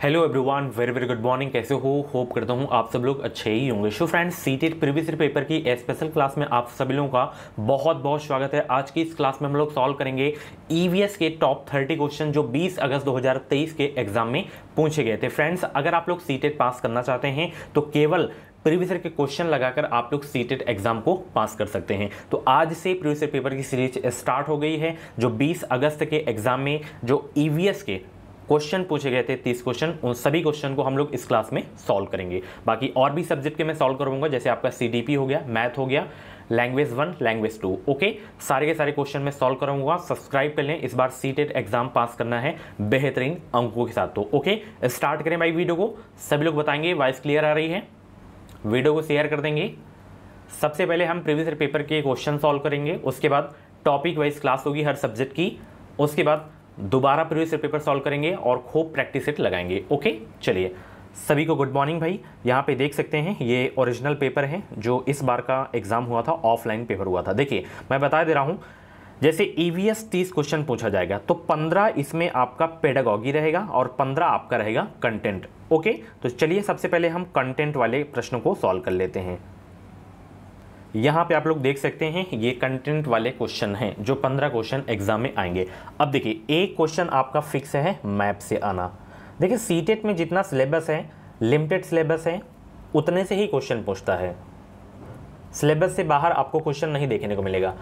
Hello everyone, very very good morning. कैसे हो? Hope करता हूँ आप सब लोग अच्छे ही होंगे। So friends, CTET previous year paper की स्पेशल क्लास में आप सभी लोगों का बहुत बहुत स्वागत है। आज की इस क्लास में हम लोग सॉल्व करेंगे ईवीएस के टॉप 30 क्वेश्चन जो 20 अगस्त 2023 के एग्जाम में पूछे गए थे। फ्रेंड्स, अगर आप लोग सीटेट पास करना चाहते हैं तो केवल प्रीवियस ईयर के क्वेश्चन लगाकर आप लोग सीटेट एग्जाम को पास कर सकते हैं। तो आज से प्रीवियस ईयर पेपर की सीरीज स्टार्ट हो गई है। जो 20 अगस्त के एग्जाम में जो ईवीएस के क्वेश्चन पूछे गए थे 30 क्वेश्चन, उन सभी क्वेश्चन को हम लोग इस क्लास में सॉल्व करेंगे। बाकी और भी सब्जेक्ट के मैं सॉल्व करूंगा, जैसे आपका सीडीपी हो गया, मैथ हो गया, लैंग्वेज 1, लैंग्वेज 2। ओके, सारे के सारे क्वेश्चन मैं सॉल्व करूंगा। सब्सक्राइब कर लें, इस बार सीटेट एग्जाम पास करना है बेहतरीन अंकों के साथ। तो ओके, स्टार्ट करें भाई वीडियो को। सभी लोग बताएंगे वॉइस क्लियर आ रही है? वीडियो को शेयर कर देंगे। सबसे पहले हम प्रीवियस ईयर पेपर के क्वेश्चन सॉल्व करेंगे, उसके बाद टॉपिक वाइज क्लास होगी हर सब्जेक्ट की, उसके बाद दोबारा प्रीवियस ईयर पेपर सॉल्व करेंगे और खूब प्रैक्टिस सेट लगाएंगे। ओके, चलिए सभी को गुड मॉर्निंग भाई। यहाँ पे देख सकते हैं ये ओरिजिनल पेपर है जो इस बार का एग्जाम हुआ था, ऑफलाइन पेपर हुआ था। देखिए मैं बता दे रहा हूँ, जैसे ईवीएस 30 क्वेश्चन पूछा जाएगा तो 15 इसमें आपका पेडागॉगी रहेगा और 15 आपका रहेगा कंटेंट। ओके, तो चलिए सबसे पहले हम कंटेंट वाले प्रश्नों को सॉल्व कर लेते हैं। यहाँ पे आप लोग देख सकते हैं ये कंटेंट वाले क्वेश्चन हैं जो 15 क्वेश्चन एग्जाम में आएंगे। अब देखिए एक क्वेश्चन आपका फिक्स है मैप से आना। देखिए सीटेट में जितना सिलेबस है, लिमिटेड सिलेबस है, उतने से ही क्वेश्चन पूछता है। सिलेबस से बाहर आपको क्वेश्चन नहीं देखने को मिलेगा।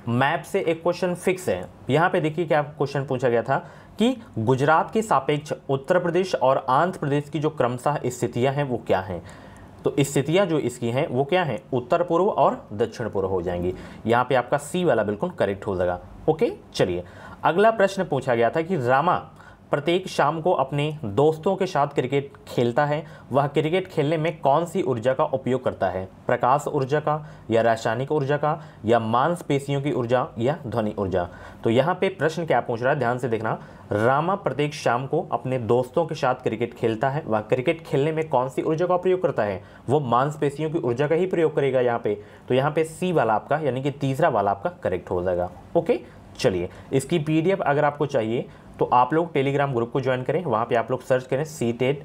मैप से एक क्वेश्चन फिक्स है। यहाँ पे देखिए क्या क्वेश्चन पूछा गया था कि गुजरात के सापेक्ष उत्तर प्रदेश और आंध्र प्रदेश की जो क्रमशः स्थितियाँ हैं वो क्या हैं। तो स्थितियाँ जो इसकी हैं वो क्या हैं, उत्तर पूर्व और दक्षिण पूर्व हो जाएंगी। यहाँ पे आपका सी वाला बिल्कुल करेक्ट हो जाएगा। ओके, चलिए अगला प्रश्न पूछा गया था कि रामा प्रत्येक शाम को अपने दोस्तों के साथ क्रिकेट खेलता है। वह क्रिकेट खेलने में कौन सी ऊर्जा का उपयोग करता है? प्रकाश ऊर्जा का, या रासायनिक ऊर्जा का, या मांसपेशियों की ऊर्जा, या ध्वनि ऊर्जा? तो यहाँ पे प्रश्न क्या पूछ रहा है, ध्यान से देखना। रामा प्रत्येक शाम को अपने दोस्तों के साथ क्रिकेट खेलता है। वह क्रिकेट खेलने में कौन सी ऊर्जा का प्रयोग करता है? वो मांसपेशियों की ऊर्जा का ही प्रयोग करेगा यहाँ पे। तो यहाँ पे सी वाला आपका यानी कि तीसरा वाला आपका करेक्ट हो जाएगा। ओके, चलिए इसकी पीडीएफ अगर आपको चाहिए तो आप लोग टेलीग्राम ग्रुप को ज्वाइन करें। वहाँ पे आप लोग सर्च करें सीटेट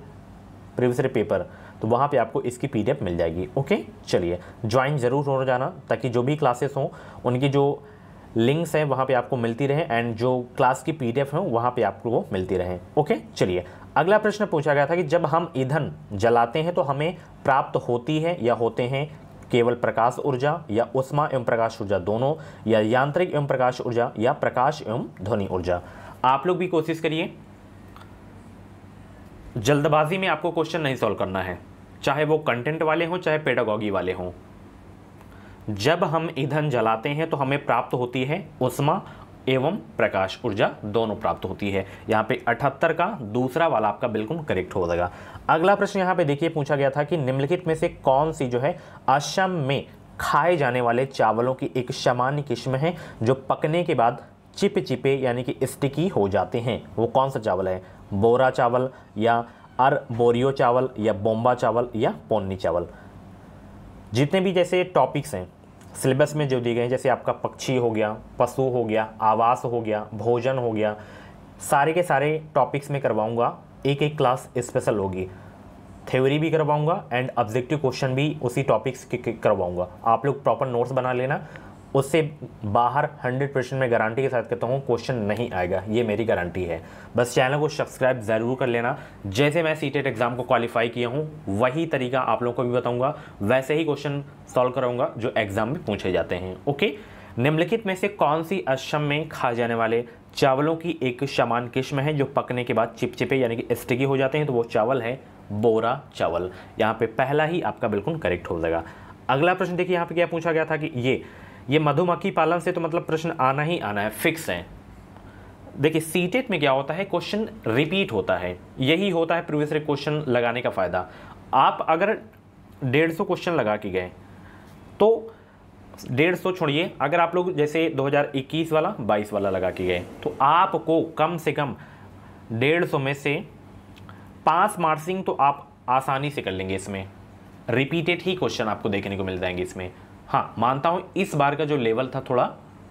प्रीवियस ईयर पेपर, तो वहाँ पे आपको इसकी पीडीएफ मिल जाएगी। ओके, चलिए ज्वाइन जरूर हो जाना ताकि जो भी क्लासेस हों उनकी जो लिंक्स हैं वहाँ पे आपको मिलती रहे एंड जो क्लास की पीडीएफ है वहाँ पे आपको वो मिलती रहे। ओके, चलिए अगला प्रश्न पूछा गया था कि जब हम ईंधन जलाते हैं तो हमें प्राप्त होती है या होते हैं केवल प्रकाश ऊर्जा, या उष्मा एवं प्रकाश ऊर्जा दोनों, या यांत्रिक एवं प्रकाश ऊर्जा, या प्रकाश एवं ध्वनि ऊर्जा? आप लोग भी कोशिश करिए, जल्दबाजी में आपको क्वेश्चन नहीं सॉल्व करना है, चाहे वो कंटेंट वाले हों चाहे पेडागॉगी वाले हों। जब हम ईंधन जलाते हैं तो हमें प्राप्त होती है उष्मा एवं प्रकाश ऊर्जा दोनों प्राप्त होती है। यहाँ पे 78 का दूसरा वाला आपका बिल्कुल करेक्ट हो जाएगा। अगला प्रश्न यहाँ पे देखिए पूछा गया था कि निम्नलिखित में से कौन सी जो है असम में खाए जाने वाले चावलों की एक सामान्य किस्म है जो पकने के बाद चिपचिपे यानी कि स्टिकी हो जाते हैं? वो कौन सा चावल है? बोरा चावल, या बोरियो चावल, या बोम्बा चावल, या पोन्नी चावल? जितने भी जैसे टॉपिक्स हैं सिलेबस में जो दिए गए हैं, जैसे आपका पक्षी हो गया, पशु हो गया, आवास हो गया, भोजन हो गया, सारे के सारे टॉपिक्स में करवाऊंगा। एक एक क्लास स्पेशल होगी, थ्योरी भी करवाऊंगा एंड ऑब्जेक्टिव क्वेश्चन भी उसी टॉपिक्स के करवाऊंगा। आप लोग प्रॉपर नोट्स बना लेना, उससे बाहर 100% में गारंटी के साथ कहता हूँ क्वेश्चन नहीं आएगा, ये मेरी गारंटी है। बस चैनल को सब्सक्राइब ज़रूर कर लेना। जैसे मैं सीटेट एग्जाम को क्वालिफाई किया हूँ वही तरीका आप लोगों को भी बताऊँगा, वैसे ही क्वेश्चन सॉल्व कराऊंगा जो एग्जाम में पूछे जाते हैं। ओके, निम्नलिखित में से कौन सी असम में खाए जाने वाले चावलों की एक सामान्य किस्म है जो पकने के बाद चिपचिपे यानी कि स्टिकी हो जाते हैं? तो वो चावल है बोरा चावल। यहाँ पे पहला ही आपका बिल्कुल करेक्ट हो जाएगा। अगला प्रश्न देखिए यहाँ पे क्या पूछा गया था कि ये मधुमक्खी पालन से तो मतलब प्रश्न आना ही आना है, फिक्स है। देखिए सीटेट में क्या होता है, क्वेश्चन रिपीट होता है, यही होता है प्रीवियस ईयर क्वेश्चन लगाने का फ़ायदा। आप अगर 150 क्वेश्चन लगा के गए तो 150 छोड़िए, अगर आप लोग जैसे 2021 वाला 22 वाला लगा के गए तो आपको कम से कम 150 में से 5 मार्क्सिंग तो आप आसानी से कर लेंगे। इसमें रिपीटेड ही क्वेश्चन आपको देखने को मिल जाएंगे इसमें। हाँ, मानता हूँ इस बार का जो लेवल था थोड़ा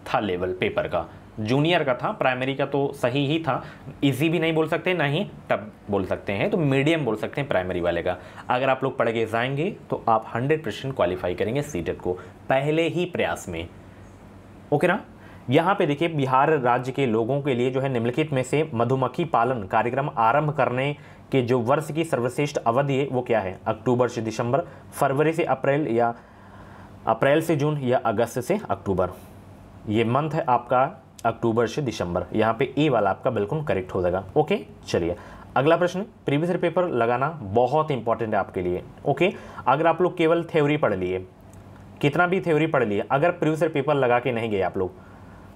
था लेवल पेपर का, जूनियर का था, प्राइमरी का तो सही ही था। इजी भी नहीं बोल सकते, ना ही टफ बोल सकते हैं, तो मीडियम बोल सकते हैं प्राइमरी वाले का। अगर आप लोग पढ़ के जाएंगे तो आप 100% क्वालिफाई करेंगे सीटेट को पहले ही प्रयास में। ओके ना। यहाँ पे देखिए, बिहार राज्य के लोगों के लिए जो है निम्नलिखित में से मधुमक्खी पालन कार्यक्रम आरंभ करने के जो वर्ष की सर्वश्रेष्ठ अवधि है वो क्या है? अक्टूबर से दिसंबर, फरवरी से अप्रैल, या अप्रैल से जून, या अगस्त से अक्टूबर। ये मंथ है आपका अक्टूबर से दिसंबर। यहाँ पे ए वाला आपका बिल्कुल करेक्ट हो जाएगा। ओके, चलिए अगला प्रश्न। प्रीवियस ईयर पेपर लगाना बहुत इंपॉर्टेंट है आपके लिए। ओके, अगर आप लोग केवल थ्योरी पढ़ लिए, कितना भी थ्योरी पढ़ लिए, अगर प्रीवियस ईयर पेपर लगा के नहीं गए आप लोग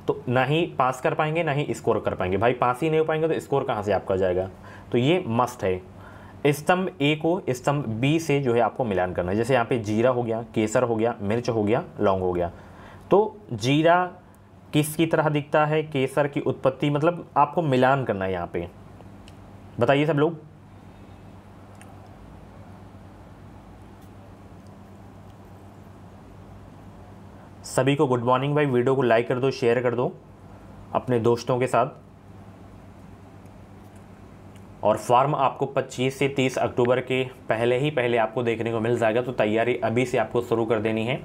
तो ना ही पास कर पाएंगे ना ही स्कोर कर पाएंगे। भाई पास ही नहीं हो पाएंगे तो स्कोर कहाँ से आपका जाएगा? तो ये मस्ट है। स्तंभ ए को स्तंभ बी से जो है आपको मिलान करना है। जैसे यहाँ पे जीरा हो गया, केसर हो गया, मिर्च हो गया, लौंग हो गया। तो जीरा किसकी तरह दिखता है? केसर की उत्पत्ति, मतलब आपको मिलान करना है यहाँ पे। बताइए सब लोग। सभी को गुड मॉर्निंग भाई। वीडियो को लाइक कर दो, शेयर कर दो अपने दोस्तों के साथ। और फॉर्म आपको 25 से 30 अक्टूबर के पहले आपको देखने को मिल जाएगा। तो तैयारी अभी से आपको शुरू कर देनी है।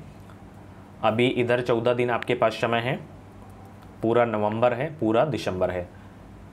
अभी इधर 14 दिन आपके पास समय है, पूरा नवंबर है, पूरा दिसंबर है।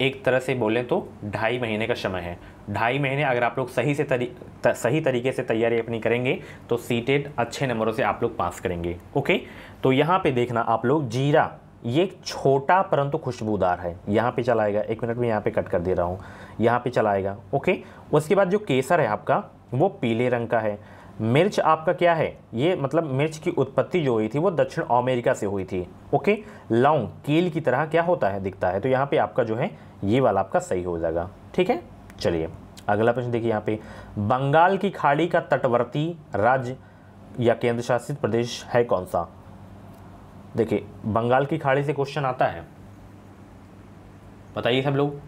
एक तरह से बोलें तो 2.5 महीने का समय है। 2.5 महीने अगर आप लोग सही तरीके से तैयारी अपनी करेंगे तो सीटेट अच्छे नंबरों से आप लोग पास करेंगे। ओके, तो यहाँ पे देखना आप लोग, जीरा ये छोटा परंतु खुशबूदार है। यहाँ पे चलाएगा, 1 मिनट में यहाँ पे कट कर दे रहा हूँ, यहाँ पे चलाएगा। ओके, उसके बाद जो केसर है आपका वो पीले रंग का है। मिर्च आपका क्या है? ये मतलब मिर्च की उत्पत्ति जो हुई थी वो दक्षिण अमेरिका से हुई थी। ओके, लौंग कील की तरह क्या होता है? दिखता है। तो यहाँ पे आपका जो है ये वाला आपका सही हो जाएगा। ठीक है, चलिए अगला प्रश्न देखिए। यहाँ पे बंगाल की खाड़ी का तटवर्ती राज्य या केंद्र शासित प्रदेश है कौन सा? देखिए, बंगाल की खाड़ी से क्वेश्चन आता है, बताइए सब लोग।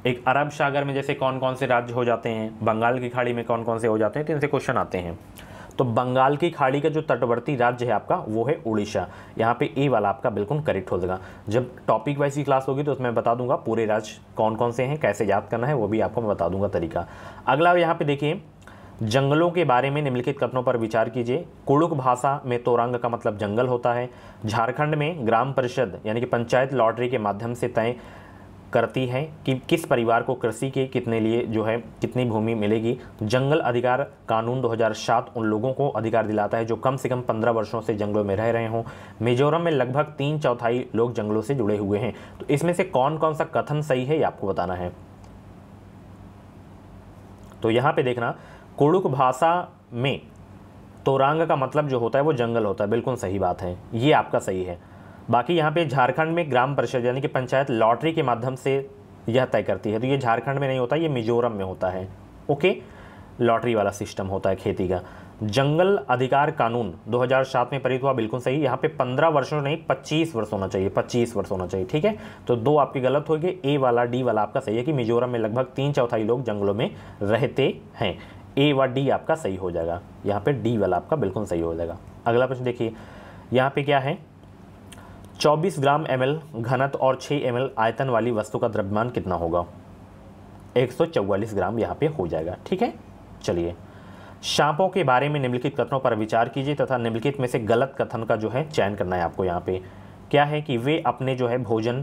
एक अरब सागर में जैसे कौन कौन से राज्य हो जाते हैं, बंगाल की खाड़ी में कौन कौन से हो जाते हैं, तो इनसे क्वेश्चन आते हैं। तो बंगाल की खाड़ी का जो तटवर्ती राज्य है आपका वो है उड़ीसा। यहाँ पे ए वाला आपका बिल्कुल करेक्ट हो जाएगा। जब टॉपिक वाइज की क्लास होगी तो उसमें बता दूंगा पूरे राज्य कौन कौन से हैं, कैसे याद करना है वो भी आपको मैं बता दूंगा तरीका। अगला यहाँ पे देखिए, जंगलों के बारे में निम्नलिखित कथनों पर विचार कीजिए। कुड़ुक भाषा में तोरंग का मतलब जंगल होता है। झारखंड में ग्राम परिषद यानी कि पंचायत लॉटरी के माध्यम से तय करती है कि किस परिवार को कृषि के कितने लिए जो है कितनी भूमि मिलेगी। जंगल अधिकार कानून 2007 उन लोगों को अधिकार दिलाता है जो कम से कम 15 वर्षों से जंगलों में रह रहे हों। मिजोरम में लगभग 3/4 लोग जंगलों से जुड़े हुए हैं। तो इसमें से कौन कौन सा कथन सही है ये आपको बताना है। तो यहाँ पे देखना, कुड़ुक भाषा में तोरंग का मतलब जो होता है वो जंगल होता है, बिल्कुल सही बात है, ये आपका सही है। बाकी यहाँ पे झारखंड में ग्राम परिषद यानी कि पंचायत लॉटरी के माध्यम से यह तय करती है, तो ये झारखंड में नहीं होता, ये मिजोरम में होता है। ओके, लॉटरी वाला सिस्टम होता है खेती का। जंगल अधिकार कानून 2007 में पारित हुआ, बिल्कुल सही। यहाँ पे 15 वर्षों नहीं 25 वर्ष होना चाहिए, 25 वर्ष होना चाहिए। ठीक है, तो 2 आपके गलत हो गए। ए वाला डी वाला आपका सही है कि मिजोरम में लगभग 3/4 लोग जंगलों में रहते हैं। ए व डी आपका सही हो जाएगा। यहाँ पे डी वाला आपका बिल्कुल सही हो जाएगा। अगला प्रश्न देखिए, यहाँ पे क्या है, 24 ग्राम ml घनत्व और 6 ml आयतन वाली वस्तु का द्रव्यमान कितना होगा? 144 ग्राम यहाँ पे हो जाएगा। ठीक है, चलिए सांपों के बारे में निम्नलिखित कथनों पर विचार कीजिए तथा निम्नलिखित में से गलत कथन का जो है चयन करना है आपको। यहाँ पे क्या है कि वे अपने जो है भोजन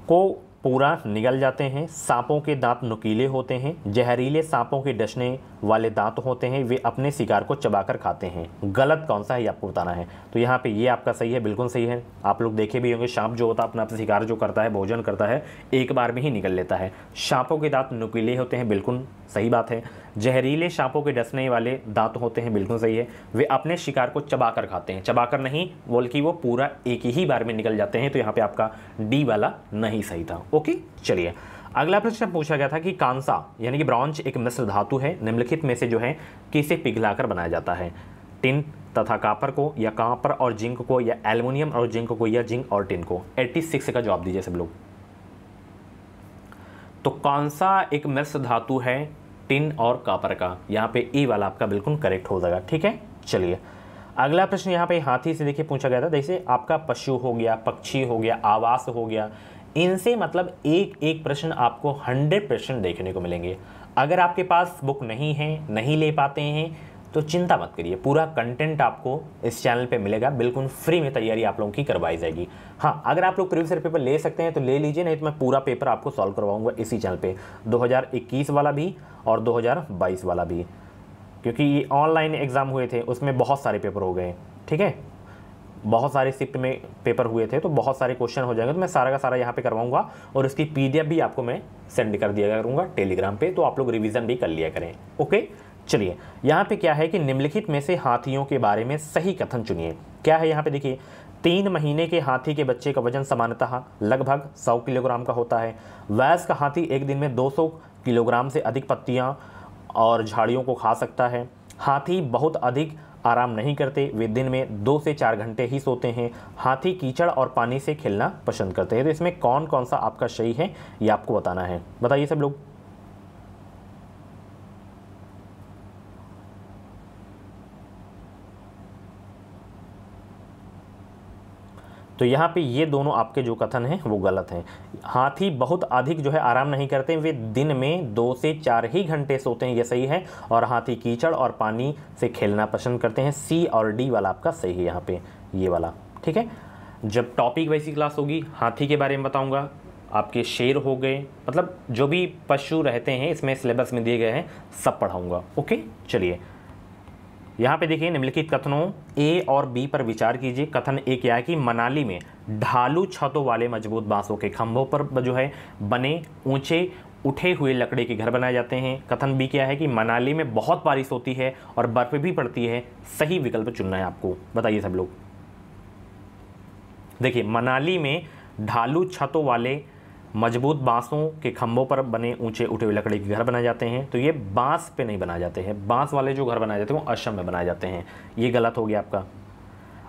को पूरा निगल जाते हैं। सांपों के दांत नुकीले होते हैं। जहरीले सांपों के डसने वाले दांत होते हैं। वे अपने शिकार को चबाकर खाते हैं। गलत कौन सा है आपको बताना है। तो यहाँ पे ये आपका सही है, बिल्कुल सही है। आप लोग देखे भी होंगे, सांप जो होता है अपना शिकार जो करता है, भोजन करता है, एक बार में ही निगल लेता है। सांपों के दांत नुकीले होते हैं, बिल्कुल सही बात है। जहरीले सांपों के डसने वाले दांत होते हैं, बिल्कुल सही है। वे अपने शिकार को चबाकर खाते हैं, चबाकर नहीं बल्कि वो पूरा एक ही बार में निकल जाते हैं। तो यहाँ पे आपका डी वाला नहीं सही था। ओके, चलिए अगला प्रश्न पूछा गया था कि कांसा यानी कि ब्रॉन्ज एक मिश्र धातु है, निम्नलिखित में से जो है किसे पिघलाकर बनाया जाता है? टिन तथा कापर को, या कापर और जिंक को, या एल्युमिनियम और जिंक को, या जिंक और टिन को? 86 का जवाब दीजिए सब लोग। तो कांसा एक मिश्र धातु है टिन और कापर का। यहाँ पे ई वाला आपका बिल्कुल करेक्ट हो जाएगा। ठीक है, चलिए अगला प्रश्न यहाँ पे हाथी से देखिए पूछा गया था, जैसे आपका पशु हो गया, पक्षी हो गया, आवास हो गया, इनसे मतलब एक एक प्रश्न आपको 100% देखने को मिलेंगे। अगर आपके पास बुक नहीं है, नहीं ले पाते हैं, तो चिंता मत करिए, पूरा कंटेंट आपको इस चैनल पे मिलेगा, बिल्कुल फ्री में तैयारी आप लोगों की करवाई जाएगी। हाँ, अगर आप लोग प्रीवियस ईयर पेपर ले सकते हैं तो ले लीजिए, नहीं तो मैं पूरा पेपर आपको सॉल्व करवाऊंगा इसी चैनल पे, 2021 वाला भी और 2022 वाला भी, क्योंकि ये ऑनलाइन एग्ज़ाम हुए थे, उसमें बहुत सारे पेपर हो गए। ठीक है, बहुत सारे शिफ्ट में पेपर हुए थे, तो बहुत सारे क्वेश्चन हो जाएंगे, तो मैं सारा का सारा यहाँ पे करवाऊंगा और इसकी PDF भी आपको मैं सेंड कर दिया करूँगा टेलीग्राम पे, तो आप लोग रिवीजन भी कर लिया करें। ओके, चलिए यहाँ पे क्या है कि निम्नलिखित में से हाथियों के बारे में सही कथन चुनिए। क्या है यहाँ पे देखिए, 3 महीने के हाथी के बच्चे का वजन सामान्यतः लगभग 100 किलोग्राम का होता है। वयस्क हाथी एक दिन में 200 किलोग्राम से अधिक पत्तियाँ और झाड़ियों को खा सकता है। हाथी बहुत अधिक आराम नहीं करते, वे दिन में 2 से 4 घंटे ही सोते हैं। हाथी कीचड़ और पानी से खेलना पसंद करते हैं। तो इसमें कौन कौन सा आपका सही है ये आपको बताना है, बताइए सब लोग। तो यहाँ पे ये दोनों आपके जो कथन हैं वो गलत हैं। हाथी बहुत अधिक जो है आराम नहीं करते, वे दिन में 2 से 4 ही घंटे सोते हैं, ये सही है। और हाथी कीचड़ और पानी से खेलना पसंद करते हैं, C और D वाला आपका सही है यहाँ पे, ये वाला। ठीक है, जब टॉपिक वैसी क्लास होगी हाथी के बारे में बताऊँगा, आपके शेर हो गए, मतलब जो भी पशु रहते हैं इसमें सिलेबस में दिए गए हैं सब पढ़ाऊँगा। ओके, चलिए यहाँ पे देखिए, निम्नलिखित कथनों A और B पर विचार कीजिए। कथन A क्या है कि मनाली में ढालू छतों वाले मजबूत बांसों के खंभों पर जो है बने ऊंचे उठे हुए लकड़ी के घर बनाए जाते हैं। कथन B क्या है कि मनाली में बहुत बारिश होती है और बर्फ भी पड़ती है। सही विकल्प चुनना है आपको, बताइए सब लोग। देखिए, मनाली में ढालू छतों वाले मजबूत बांसों के खंभों पर बने ऊंचे उठे हुए लकड़ी के घर बनाए जाते हैं। तो ये बांस पे नहीं बनाए जाते हैं, बांस वाले जो घर बनाए जाते हैं वो असम में बनाए जाते हैं, ये गलत हो गया आपका।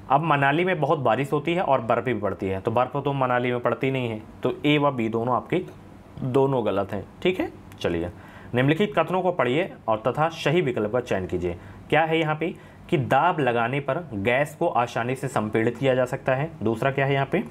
अब मनाली में बहुत बारिश होती है और बर्फ भी पड़ती है, तो बर्फ तो मनाली में पड़ती नहीं है, तो A व B दोनों आपके दोनों गलत हैं। ठीक है, चलिए निम्नलिखित कथनों को पढ़िए और तथा सही विकल्प का चयन कीजिए। क्या है यहाँ पे कि दाब लगाने पर गैस को आसानी से संपीड़ित किया जा सकता है। दूसरा क्या है यहाँ पे,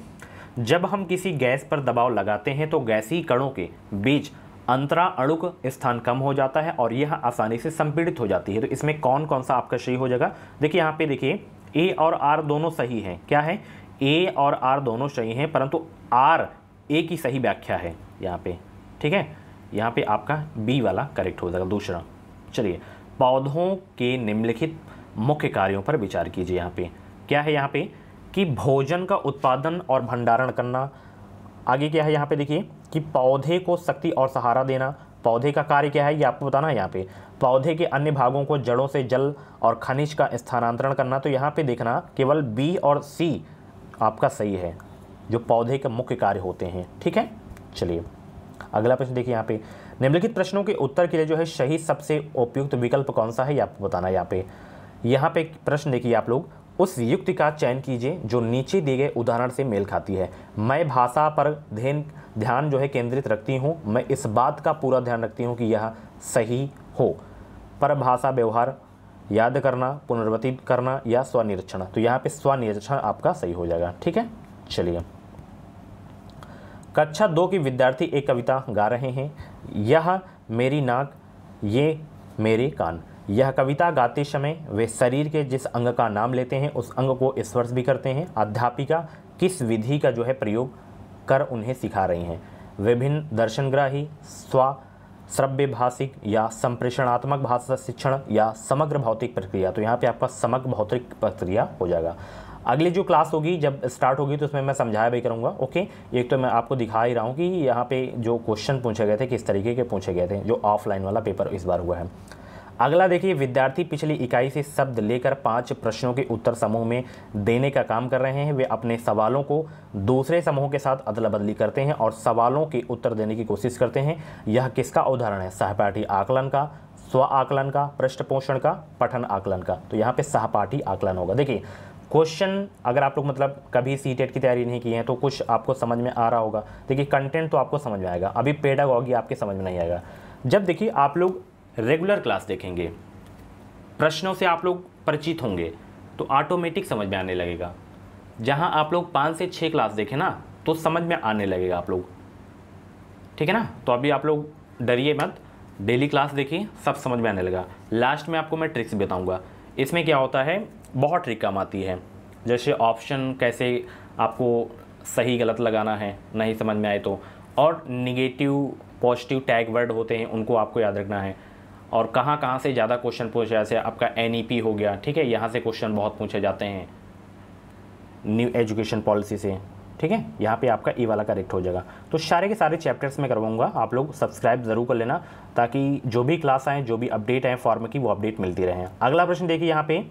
जब हम किसी गैस पर दबाव लगाते हैं तो गैसीय कणों के बीच अंतराणुक स्थान कम हो जाता है और यह आसानी से संपीड़ित हो जाती है। तो इसमें कौन कौन सा आपका सही हो जाएगा। देखिए यहाँ पे देखिए, A और R दोनों सही हैं। क्या है, A और R दोनों सही हैं, परंतु R A की सही व्याख्या है यहाँ पे। ठीक है, यहाँ पे आपका B वाला करेक्ट हो जाएगा दूसरा। चलिए, पौधों के निम्नलिखित मुख्य कार्यों पर विचार कीजिए। यहाँ पे क्या है, यहाँ पे कि भोजन का उत्पादन और भंडारण करना। आगे क्या है यहाँ पे देखिए कि पौधे को शक्ति और सहारा देना। पौधे का कार्य क्या है ये आपको बताना है। यहाँ पे पौधे के अन्य भागों को जड़ों से जल और खनिज का स्थानांतरण करना। तो यहाँ पे देखना केवल B और C आपका सही है, जो पौधे के मुख्य कार्य होते हैं। ठीक है, चलिए अगला प्रश्न देखिए। यहाँ पे निम्नलिखित प्रश्नों के उत्तर के लिए जो है सही सबसे उपयुक्त विकल्प कौन सा है ये आपको बताना है। यहाँ पे प्रश्न देखिए, आप लोग उस युक्ति का चयन कीजिए जो नीचे दिए गए उदाहरण से मेल खाती है। मैं भाषा पर ध्यान जो है केंद्रित रखती हूँ, मैं इस बात का पूरा ध्यान रखती हूँ कि यह सही हो। पर भाषा व्यवहार, याद करना, पुनरावृत्ति करना या स्वनिरीक्षण। तो यहाँ पे स्वनिरीक्षण आपका सही हो जाएगा। ठीक है, चलिए कक्षा 2 के विद्यार्थी एक कविता गा रहे हैं। यह मेरी नाक, ये मेरे कान। यह कविता गाते समय वे शरीर के जिस अंग का नाम लेते हैं उस अंग को स्पर्श भी करते हैं। अध्यापिका किस विधि का जो है प्रयोग कर उन्हें सिखा रही हैं। विभिन्न दर्शनग्राही, श्रव्य भाषिक या संप्रेषणात्मक भाषा शिक्षण या समग्र भौतिक प्रक्रिया। तो यहाँ पे आपका समग्र भौतिक प्रक्रिया हो जाएगा। अगली जो क्लास होगी जब स्टार्ट होगी तो उसमें मैं समझाया भी करूँगा। ओके, एक तो मैं आपको दिखा ही रहा हूँ कि यहाँ पे जो क्वेश्चन पूछे गए थे किस तरीके के पूछे गए थे, जो ऑफलाइन वाला पेपर इस बार हुआ है। अगला देखिए, विद्यार्थी पिछली इकाई से शब्द लेकर 5 प्रश्नों के उत्तर समूह में देने का काम कर रहे हैं। वे अपने सवालों को दूसरे समूह के साथ अदला बदली करते हैं और सवालों के उत्तर देने की कोशिश करते हैं। यह किसका उदाहरण है? सहपाठी आकलन का, स्व आकलन का, पृष्ठ पोषण का, पठन आकलन का। तो यहाँ पे सहपाठी आकलन होगा। देखिए क्वेश्चन अगर आप लोग मतलब कभी सीटेट की तैयारी नहीं की है तो कुछ आपको समझ में आ रहा होगा। देखिए कंटेंट तो आपको समझ में आएगा, अभी पेडागॉजी आपके समझ में नहीं आएगा। जब देखिए आप लोग रेगुलर क्लास देखेंगे, प्रश्नों से आप लोग परिचित होंगे, तो ऑटोमेटिक समझ में आने लगेगा। जहाँ आप लोग 5 से 6 क्लास देखें ना तो समझ में आने लगेगा आप लोग, ठीक है ना। तो अभी आप लोग डरिए मत, डेली क्लास देखिए, सब समझ में आने लगा। लास्ट में आपको मैं ट्रिक्स बताऊंगा। इसमें क्या होता है, बहुत ट्रिक काम आती है, जैसे ऑप्शन कैसे आपको सही गलत लगाना है नहीं समझ में आए तो, और निगेटिव पॉजिटिव टैग वर्ड होते हैं उनको आपको याद रखना है, और कहाँ कहाँ से ज़्यादा क्वेश्चन पूछे, जैसे आपका NEP हो गया, ठीक है, यहाँ से क्वेश्चन बहुत पूछे जाते हैं न्यू एजुकेशन पॉलिसी से, ठीक है, यहाँ पे आपका वाला करेक्ट हो जाएगा। तो सारे के सारे चैप्टर्स में करवाऊंगा, आप लोग सब्सक्राइब जरूर कर लेना ताकि जो भी क्लास आए, जो भी अपडेट आए फॉर्म की, वो अपडेट मिलती रहे। अगला प्रश्न देखिए यहाँ पे,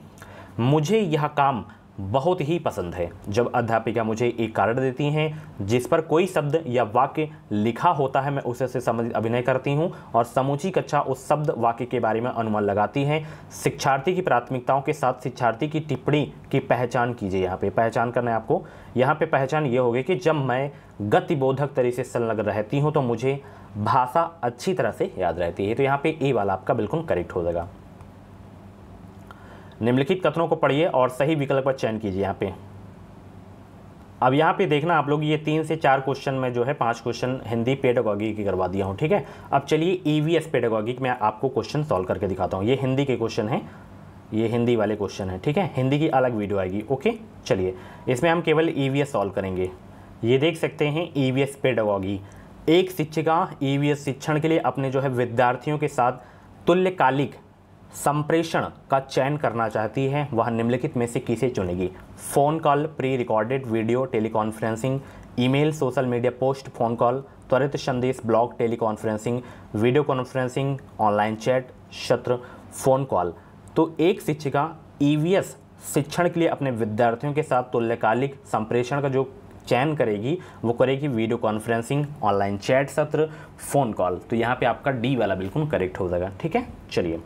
मुझे यह काम बहुत ही पसंद है। जब अध्यापिका मुझे एक कार्ड देती हैं जिस पर कोई शब्द या वाक्य लिखा होता है, मैं उसे से संबंधित अभिनय करती हूं और समूची कक्षा उस शब्द वाक्य के बारे में अनुमान लगाती है। शिक्षार्थी की प्राथमिकताओं के साथ शिक्षार्थी की टिप्पणी की पहचान कीजिए। यहाँ पे पहचान करना है आपको। यहाँ पे पहचान ये होगी कि जब मैं गतिबोधक तरीके से संलग्न रहती हूँ तो मुझे भाषा अच्छी तरह से याद रहती है। तो यहाँ पे वाला आपका बिल्कुल करेक्ट हो जाएगा। निम्नलिखित कथनों को पढ़िए और सही विकल्प का चयन कीजिए। यहाँ पे अब यहाँ पे देखना आप लोग, ये 3 से 4 क्वेश्चन में जो है 5 क्वेश्चन हिंदी पेडागॉजी की करवा दिया हूँ, ठीक है। अब चलिए EVS पेडागॉजी में आपको क्वेश्चन सॉल्व करके दिखाता हूँ। ये हिंदी के क्वेश्चन हैं, ये हिंदी वाले क्वेश्चन हैं, ठीक है। हिंदी की अलग वीडियो आएगी, ओके। चलिए इसमें हम केवल EVS सॉल्व करेंगे। ये देख सकते हैं EVS पेडागॉजी। एक शिक्षिका EVS शिक्षण के लिए अपने जो है विद्यार्थियों के साथ तुल्यकालिक संप्रेषण का चयन करना चाहती है, वह निम्नलिखित में से किसे चुनेगी? Phone call, pre recorded video, teleconferencing, email, social media post, phone call, त्वरित संदेश, blog, teleconferencing, video conferencing, online chat, सत्र, फ़ोन कॉल। तो एक शिक्षिका EVS शिक्षण के लिए अपने विद्यार्थियों के साथ तुल्यकालिक संप्रेषण का जो चयन करेगी वो करेगी वीडियो कॉन्फ्रेंसिंग, ऑनलाइन चैट, सत्र, फ़ोन कॉल। तो यहाँ पे आपका D वाला बिल्कुल करेक्ट हो जाएगा, ठीक है। चलिए,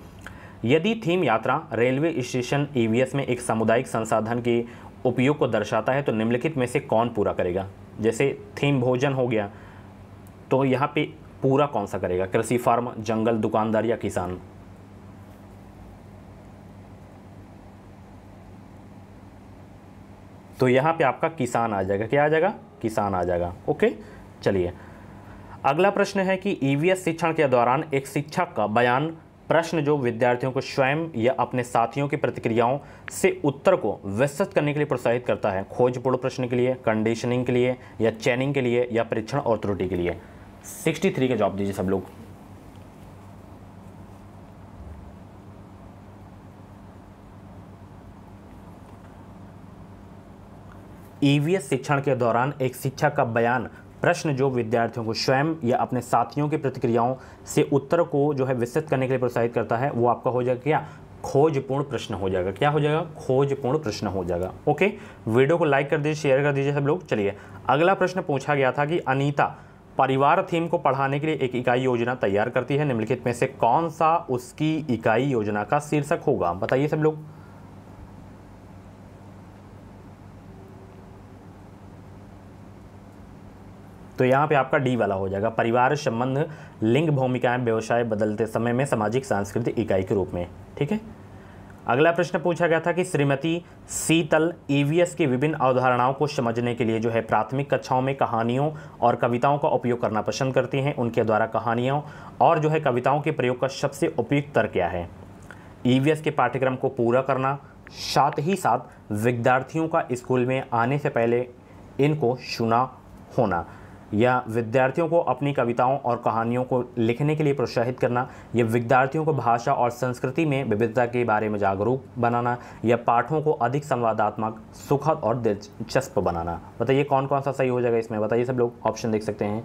यदि थीम यात्रा रेलवे स्टेशन EVS में एक सामुदायिक संसाधन के उपयोग को दर्शाता है तो निम्नलिखित में से कौन पूरा करेगा? जैसे थीम भोजन हो गया तो यहाँ पे पूरा कौन सा करेगा? कृषि, फार्म, जंगल, दुकानदार या किसान? तो यहाँ पे आपका किसान आ जाएगा। क्या आ जाएगा? किसान आ जाएगा, ओके। चलिए अगला प्रश्न है कि EVS शिक्षण के दौरान एक शिक्षक का बयान प्रश्न जो विद्यार्थियों को स्वयं या अपने साथियों की प्रतिक्रियाओं से उत्तर को विस्तृत करने के लिए प्रोत्साहित करता है। खोजपूर्ण प्रश्न के लिए, कंडीशनिंग के लिए, या चैनिंग के लिए, या परीक्षण और त्रुटि के लिए? 63 का जवाब दीजिए सब लोग। EVS शिक्षण के दौरान एक शिक्षक का बयान प्रश्न जो विद्यार्थियों को स्वयं या अपने साथियों की प्रतिक्रियाओं से उत्तर को जो है विस्तृत करने के लिए प्रोत्साहित करता है, वो आपका हो जाएगा क्या? खोजपूर्ण प्रश्न हो जाएगा। क्या हो जाएगा? खोजपूर्ण प्रश्न हो जाएगा, ओके। वीडियो को लाइक कर दीजिए, शेयर कर दीजिए सब लोग। चलिए अगला प्रश्न पूछा गया था कि अनीता परिवार थीम को पढ़ाने के लिए एक इकाई योजना तैयार करती है, निम्नलिखित में से कौन सा उसकी इकाई योजना का शीर्षक होगा? बताइए सब लोग। तो यहाँ पे आपका D वाला हो जाएगा, परिवार संबंध, लिंग, भूमिकाएं, व्यवसाय बदलते समय में सामाजिक सांस्कृतिक इकाई के रूप में, ठीक है। अगला प्रश्न पूछा गया था कि श्रीमती शीतल EVS की विभिन्न अवधारणाओं को समझने के लिए जो है प्राथमिक कक्षाओं में कहानियों और कविताओं का उपयोग करना पसंद करती हैं। उनके द्वारा कहानियों और जो है कविताओं के प्रयोग का सबसे उपयुक्त तर्क क्या है? EVS के पाठ्यक्रम को पूरा करना, साथ ही साथ विद्यार्थियों का स्कूल में आने से पहले इनको सुना होना, या विद्यार्थियों को अपनी कविताओं और कहानियों को लिखने के लिए प्रोत्साहित करना, या विद्यार्थियों को भाषा और संस्कृति में विविधता के बारे में जागरूक बनाना, या पाठों को अधिक संवादात्मक, सुखद और दिलचस्प बनाना? बताइए कौन कौन सा सही हो जाएगा इसमें? बताइए सब लोग, ऑप्शन देख सकते हैं।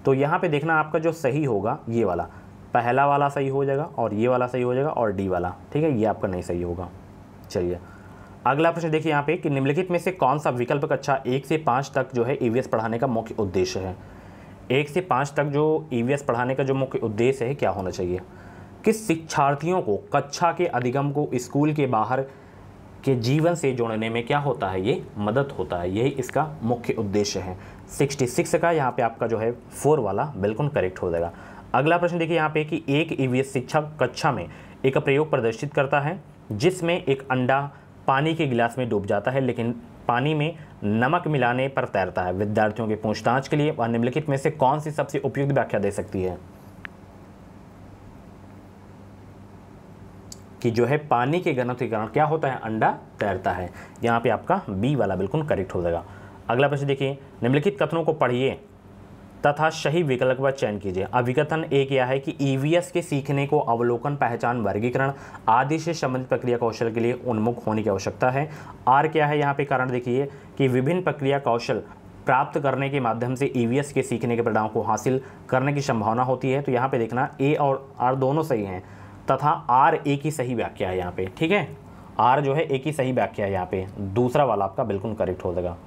तो यहाँ पे देखना आपका जो सही होगा ये वाला, पहला वाला सही हो जाएगा, और ये वाला सही हो जाएगा, और D वाला, ठीक है, ये आपका नहीं सही होगा। चलिए अगला प्रश्न देखिए यहाँ पे कि निम्नलिखित में से कौन सा विकल्प कक्षा 1 से 5 तक जो है EVS पढ़ाने का मुख्य उद्देश्य है? 1 से 5 तक जो EVS पढ़ाने का जो मुख्य उद्देश्य है क्या होना चाहिए? कि शिक्षार्थियों को कक्षा के अधिगम को स्कूल के बाहर के जीवन से जोड़ने में क्या होता है? ये मदद होता है, यही इसका मुख्य उद्देश्य है। 66 का यहाँ पे आपका जो है 4 वाला बिल्कुल करेक्ट हो जाएगा। अगला प्रश्न देखिए यहाँ पे कि एक EVS शिक्षक कक्षा में एक प्रयोग प्रदर्शित करता है जिसमें एक अंडा पानी के गिलास में डूब जाता है लेकिन पानी में नमक मिलाने पर तैरता है। विद्यार्थियों के पूछताछ के लिए वह निम्नलिखित में से कौन सी सबसे उपयुक्त व्याख्या दे सकती है कि जो है पानी के घनत्व के कारण क्या होता है, अंडा तैरता है। यहाँ पे आपका बी वाला बिल्कुल करेक्ट हो जाएगा। अगला प्रश्न देखिए, निम्नलिखित कथनों को पढ़िए तथा सही विकल्प का चयन कीजिए। अभिकथन ए क्या है कि ईवीएस के सीखने को अवलोकन, पहचान, वर्गीकरण आदि से संबंधित प्रक्रिया कौशल के लिए उन्मुख होने की आवश्यकता है। आर क्या है, यहाँ पे कारण देखिए कि विभिन्न प्रक्रिया कौशल प्राप्त करने के माध्यम से ईवीएस के सीखने के परिणाम को हासिल करने की संभावना होती है। तो यहाँ पे देखना ए और आर दोनों सही हैं तथा आर ए की सही व्याख्या है यहाँ पे, ठीक है। आर जो है ए की सही व्याख्या है यहाँ पे, दूसरा वाला आपका बिल्कुल करेक्ट हो जाएगा।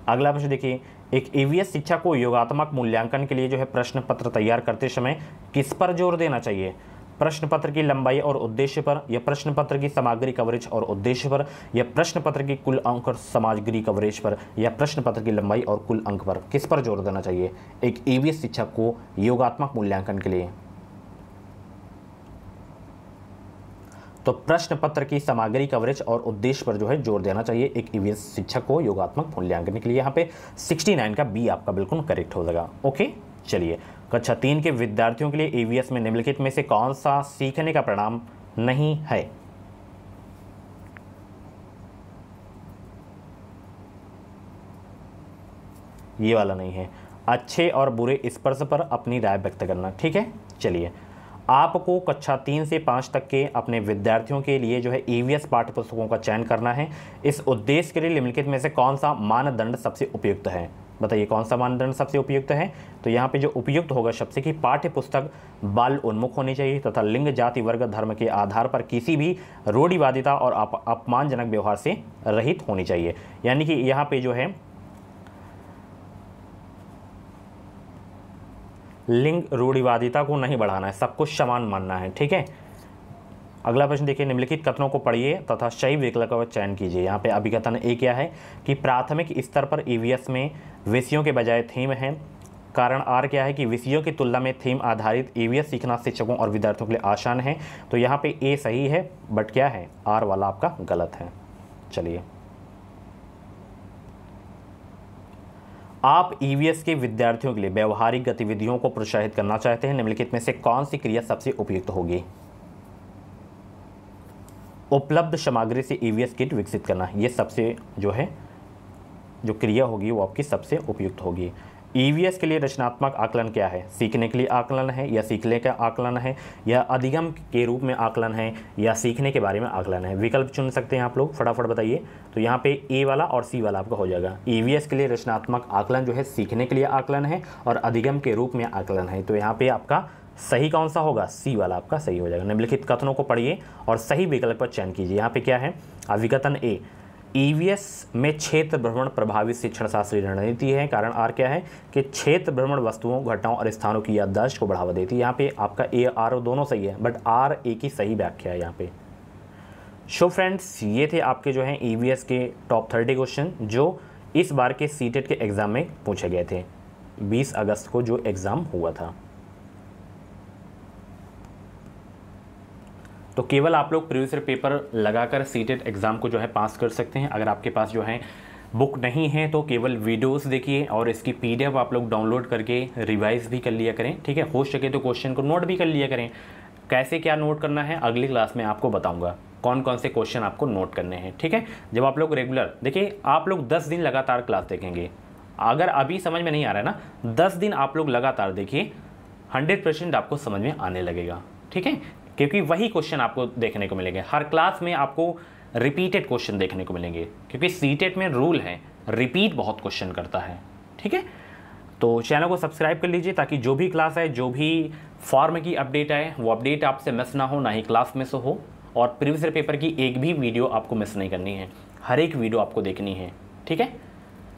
अगला प्रश्न देखिए, एक ईवीएस शिक्षक को योगात्मक मूल्यांकन के लिए जो है प्रश्न पत्र तैयार करते समय किस पर जोर देना चाहिए? प्रश्न पत्र की लंबाई और उद्देश्य पर, या प्रश्न पत्र की सामग्री कवरेज और उद्देश्य पर, या प्रश्न पत्र की कुल अंक और सामग्री कवरेज पर, या प्रश्न पत्र की लंबाई और कुल अंक पर? किस पर जोर देना चाहिए एक ईवीएस शिक्षक को योगात्मक मूल्यांकन के लिए? तो प्रश्न पत्र की सामग्री कवरेज और उद्देश्य पर जो है जोर देना चाहिए एक ईवीएस शिक्षक को योगात्मक मूल्यांकन के लिए। यहाँ पे 69 का बी आपका बिल्कुल करेक्ट हो जाएगा। ओके, चलिए कक्षा 3 के विद्यार्थियों के लिए ईवीएस में निम्नलिखित में से कौन सा सीखने का परिणाम नहीं है? ये वाला नहीं है। अच्छे और बुरे स्पर्श पर अपनी राय व्यक्त करना, ठीक है। चलिए, आपको कक्षा 3 से 5 तक के अपने विद्यार्थियों के लिए जो है ईवीएस पाठ्य पुस्तकों का चयन करना है। इस उद्देश्य के लिए निम्नलिखित में से कौन सा मानदंड सबसे उपयुक्त है? बताइए कौन सा मानदंड सबसे उपयुक्त है? तो यहाँ पे जो उपयुक्त होगा शब्द से कि पाठ्य पुस्तक बाल उन्मुख होनी चाहिए तथा लिंग, जाति, वर्ग, धर्म के आधार पर किसी भी रूढ़िवादिता और अपमानजनक व्यवहार से रहित होनी चाहिए। यानी कि यहाँ पे जो है लिंग रूढ़िवादिता को नहीं बढ़ाना है, सब कुछ समान मानना है, ठीक है। अगला प्रश्न देखिए, निम्नलिखित कथनों को पढ़िए तथा सही विकल्प का चयन कीजिए। यहाँ पे अभिकथन ए क्या है कि प्राथमिक स्तर पर ईवीएस में विषयों के बजाय थीम है। कारण आर क्या है कि विषयों की तुलना में थीम आधारित ईवीएस सीखना शिक्षकों और विद्यार्थियों के लिए आसान है। तो यहाँ पे ए सही है, बट क्या है, आर वाला आपका गलत है। चलिए, आप ईवीएस के विद्यार्थियों के लिए व्यवहारिक गतिविधियों को प्रोत्साहित करना चाहते हैं। निम्नलिखित में से कौन सी क्रिया सबसे उपयुक्त होगी? उपलब्ध सामग्री से ईवीएस किट विकसित करना, ये सबसे जो है जो क्रिया होगी वो आपकी सबसे उपयुक्त होगी। ईवीएस के लिए रचनात्मक आकलन क्या है? सीखने के लिए आकलन है, या सीखने का आकलन है, या अधिगम के रूप में आकलन है, या सीखने के बारे में आकलन है? विकल्प चुन सकते हैं आप लोग, फटाफट बताइए। तो यहाँ पे ए वाला और सी वाला आपका हो जाएगा। ईवीएस के लिए रचनात्मक आकलन जो है सीखने के लिए आकलन है और अधिगम के रूप में आकलन है। तो यहाँ पे आपका सही कौन सा होगा? सी वाला आपका सही हो जाएगा। निम्नलिखित कथनों को पढ़िए और सही विकल्प पर चयन कीजिए। यहाँ पे क्या है, अभिकथन ए, ईवीएस में क्षेत्र भ्रमण प्रभावित शिक्षण शास्त्रीय रणनीति है। कारण आर क्या है कि क्षेत्र भ्रमण वस्तुओं, घटनाओं और स्थानों की याददाश्त को बढ़ावा देती है। यहाँ पे आपका ए आर दोनों सही है, बट आर ए की सही व्याख्या है यहाँ पे। सो फ्रेंड्स, ये थे आपके जो हैं ईवीएस के टॉप 30 क्वेश्चन जो इस बार के सीटेट के एग्जाम में पूछे गए थे। 20 अगस्त को जो एग्जाम हुआ था। तो केवल आप लोग प्रीवियस ईयर पेपर लगाकर सीटेट एग्ज़ाम को जो है पास कर सकते हैं। अगर आपके पास जो है बुक नहीं है तो केवल वीडियोस देखिए और इसकी पीडीएफ आप लोग डाउनलोड करके रिवाइज भी कर लिया करें, ठीक है। हो सके तो क्वेश्चन को नोट भी कर लिया करें। कैसे क्या नोट करना है अगली क्लास में आपको बताऊँगा, कौन कौन से क्वेश्चन आपको नोट करने हैं, ठीक है। जब आप लोग रेगुलर देखिए, आप लोग 10 दिन लगातार क्लास देखेंगे। अगर अभी समझ में नहीं आ रहा है ना, 10 दिन आप लोग लगातार देखिए, 100% आपको समझ में आने लगेगा, ठीक है। क्योंकि वही क्वेश्चन आपको देखने को मिलेंगे हर क्लास में, आपको रिपीटेड क्वेश्चन देखने को मिलेंगे। क्योंकि सीटेट में रूल है, रिपीट बहुत क्वेश्चन करता है, ठीक है। तो चैनल को सब्सक्राइब कर लीजिए ताकि जो भी क्लास है, जो भी फॉर्म की अपडेट आए, वो अपडेट आपसे मिस ना हो, ना ही क्लास मिस हो। और प्रीवियस ईयर पेपर की एक भी वीडियो आपको मिस नहीं करनी है, हर एक वीडियो आपको देखनी है, ठीक है।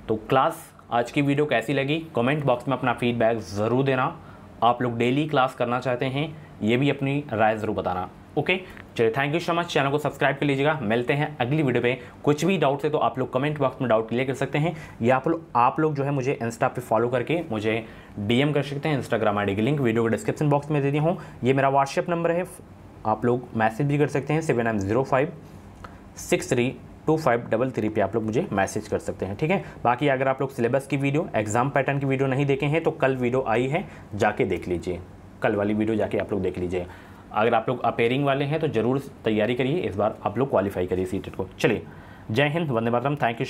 तो क्लास आज की वीडियो कैसी लगी कमेंट बॉक्स में अपना फीडबैक ज़रूर देना। आप लोग डेली क्लास करना चाहते हैं, ये भी अपनी राय ज़रूर बताना। ओके, चलिए, thank you so much. Channel को सब्सक्राइब कर लीजिएगा। मिलते हैं अगली वीडियो पे। कुछ भी डाउट है तो आप लोग कमेंट बॉक्स में डाउट क्लियर कर सकते हैं, या आप लोग जो है मुझे इंस्टा पे फॉलो करके मुझे डीएम कर सकते हैं। इंस्टाग्राम आईडी की लिंक वीडियो के डिस्क्रिप्शन बॉक्स में दे दी हूँ। ये मेरा व्हाट्सएप नंबर है, आप लोग मैसेज भी कर सकते हैं 790563 2533 पे आप लोग मुझे मैसेज कर सकते हैं, ठीक है। बाकी अगर आप लोग सिलेबस की वीडियो, एग्जाम पैटर्न की वीडियो नहीं देखे हैं तो कल वीडियो आई है, जाके देख लीजिए, कल वाली वीडियो जाके आप लोग देख लीजिए। अगर आप लोग अपेयरिंग वाले हैं तो ज़रूर तैयारी करिए, इस बार आप लोग क्वालिफाई करिए सीटेट को। चलिए, जय हिंद, वंदे मातरम, थैंक यू।